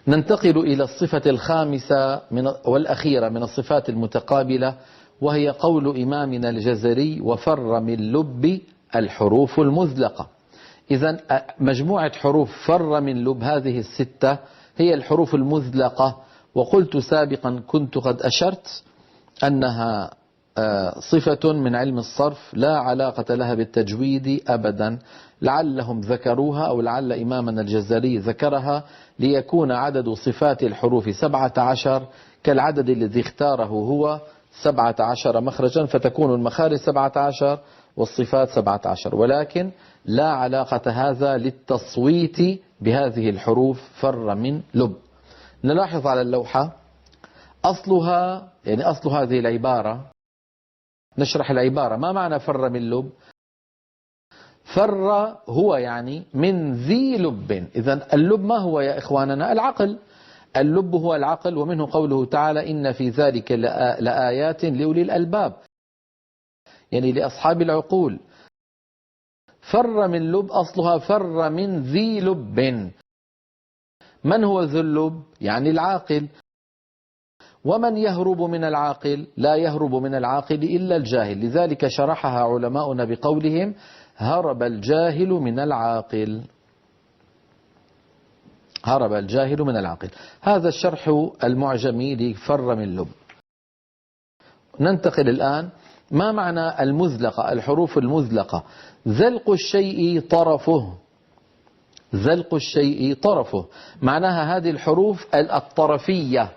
ننتقل إلى الصفة الخامسة والأخيرة من الصفات المتقابلة، وهي قول إمامنا الجزري: وفر من لب الحروف المزلقة. إذن مجموعة حروف فر من لب هذه الستة هي الحروف المزلقة. وقلت سابقا، كنت قد أشرت أنها صفة من علم الصرف لا علاقة لها بالتجويد أبدا. لعلهم ذكروها أو لعل إمامنا الجزري ذكرها ليكون عدد صفات الحروف 17 كالعدد الذي اختاره هو 17 مخرجا، فتكون المخارج 17 والصفات 17، ولكن لا علاقة هذا للتصويت بهذه الحروف فر من لب. نلاحظ على اللوحة أصلها، يعني أصل هذه العبارة، نشرح العبارة. ما معنى فر من لب؟ فر هو يعني من ذي لب. إذن اللب ما هو يا إخواننا؟ العقل. اللب هو العقل، ومنه قوله تعالى: إن في ذلك لآيات لأولي الألباب، يعني لأصحاب العقول. فر من لب أصلها فر من ذي لب. من هو ذو اللب؟ يعني العاقل. ومن يهرب من العاقل؟ لا يهرب من العاقل إلا الجاهل. لذلك شرحها علماؤنا بقولهم: هرب الجاهل من العاقل. هرب الجاهل من العاقل. هذا الشرح المعجمي لفر من لب. ننتقل الآن. ما معنى المزلقة؟ الحروف المزلقة: زلق الشيء طرفه. زلق الشيء طرفه معناها هذه الحروف الطرفية،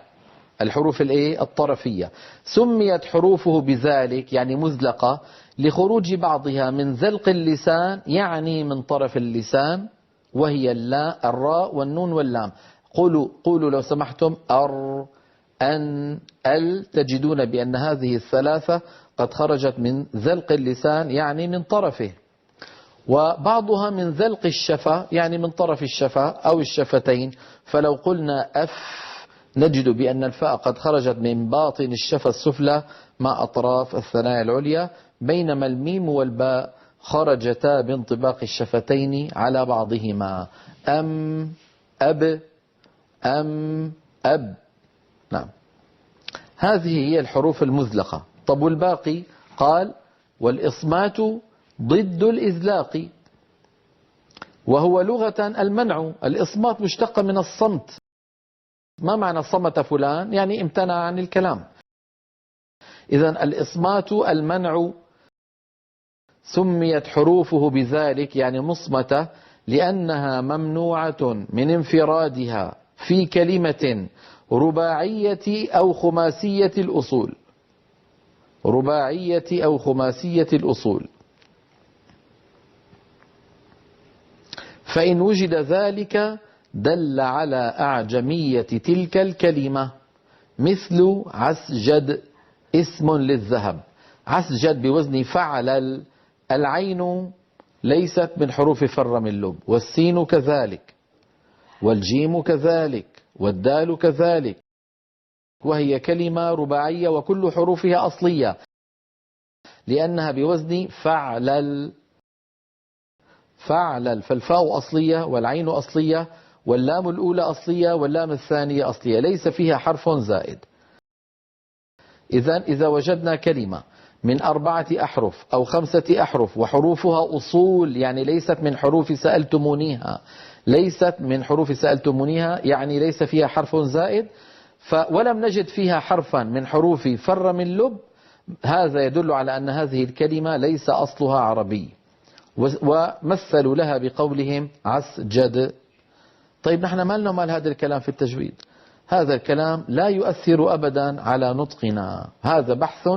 الحروف الطرفية. سميت حروفه بذلك يعني مزلقة لخروج بعضها من زلق اللسان، يعني من طرف اللسان، وهي الراء والنون واللام. قولوا لو سمحتم أن تجدون بأن هذه الثلاثة قد خرجت من زلق اللسان يعني من طرفه، وبعضها من زلق الشفة يعني من طرف الشفة أو الشفتين. فلو قلنا نجد بأن الفاء قد خرجت من باطن الشفة السفلى مع أطراف الثنايا العليا، بينما الميم والباء خرجتا بانطباق الشفتين على بعضهما. أب أب. نعم، هذه هي الحروف المزلقة. طب والباقي؟ قال: والإصمات ضد الإزلاق، وهو لغة المنع. الإصمات مشتقة من الصمت. ما معنى صمت فلان؟ يعني امتنع عن الكلام. إذن الإصمات المنع. سميت حروفه بذلك يعني مصمتة لأنها ممنوعة من انفرادها في كلمة رباعية أو خماسية الأصول. رباعية أو خماسية الأصول. فإن وجد ذلك دل على أعجمية تلك الكلمة، مثل عسجد اسم للذهب. عسجد بوزن فعل. العين ليست من حروف فر من لب، والسين كذلك، والجيم كذلك، والدال كذلك، وهي كلمة رباعية وكل حروفها أصلية لأنها بوزن فعل. فالفاء أصلية، والعين أصلية، واللام الأولى أصلية، واللام الثانية أصلية، ليس فيها حرف زائد. إذا وجدنا كلمة من 4 أحرف أو 5 أحرف وحروفها أصول، يعني ليست من حروف سألتمونيها، ليست من حروف سألتمونيها يعني ليس فيها حرف زائد، ولم نجد فيها حرفا من حروف فر من لب، هذا يدل على أن هذه الكلمة ليس أصلها عربي. ومثلوا لها بقولهم عسجد. طيب نحن ما لنا مال هذا الكلام في التجويد؟ هذا الكلام لا يؤثر أبدا على نطقنا. هذا بحث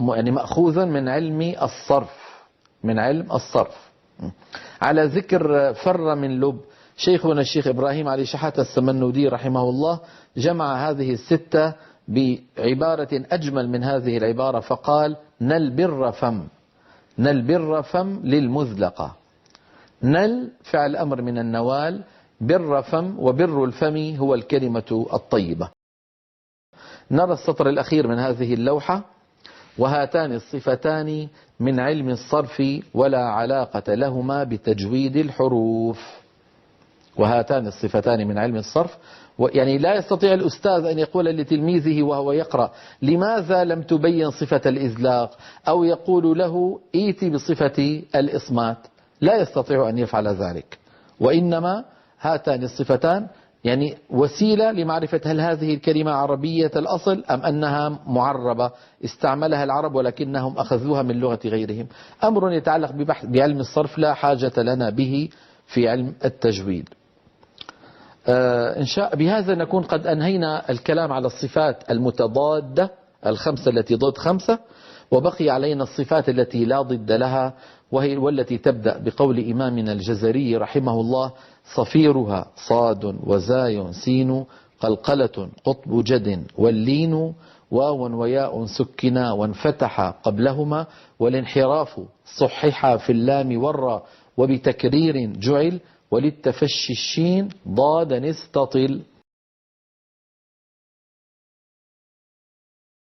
يعني مأخوذ من علم الصرف، من علم الصرف. على ذكر فر من لب، شيخنا الشيخ إبراهيم علي شحاتة السمنودي رحمه الله جمع هذه الستة بعبارة أجمل من هذه العبارة، فقال: نل بر فم. نل بر فم للمزلقة. نل فعل أمر من النوال، بر فم، وبر الفم هو الكلمة الطيبة. نرى السطر الأخير من هذه اللوحة: وهاتان الصفتان من علم الصرف ولا علاقة لهما بتجويد الحروف. وهاتان الصفتان من علم الصرف. يعني لا يستطيع الأستاذ أن يقول لتلميذه وهو يقرأ لماذا لم تبين صفة الإزلاق، أو يقول له ائتي بصفة الإصمات. لا يستطيع أن يفعل ذلك، وإنما هاتان الصفتان يعني وسيلة لمعرفة هل هذه الكلمة عربية الأصل أم أنها معربة استعملها العرب ولكنهم أخذوها من لغة غيرهم. أمر يتعلق بعلم الصرف لا حاجة لنا به في علم التجويد. بهذا نكون قد أنهينا الكلام على الصفات المتضادة الخمسة التي ضد خمسة، وبقي علينا الصفات التي لا ضد لها، والتي تبدأ بقول إمامنا الجزري رحمه الله: صفيرها صاد وزاي سين، قلقلة قطب جد واللين، واو وياء سكنا وانفتح قبلهما، والانحراف صحح في اللام والراء وبتكرير جعل، وللتفشي الشين ضاد نستطل.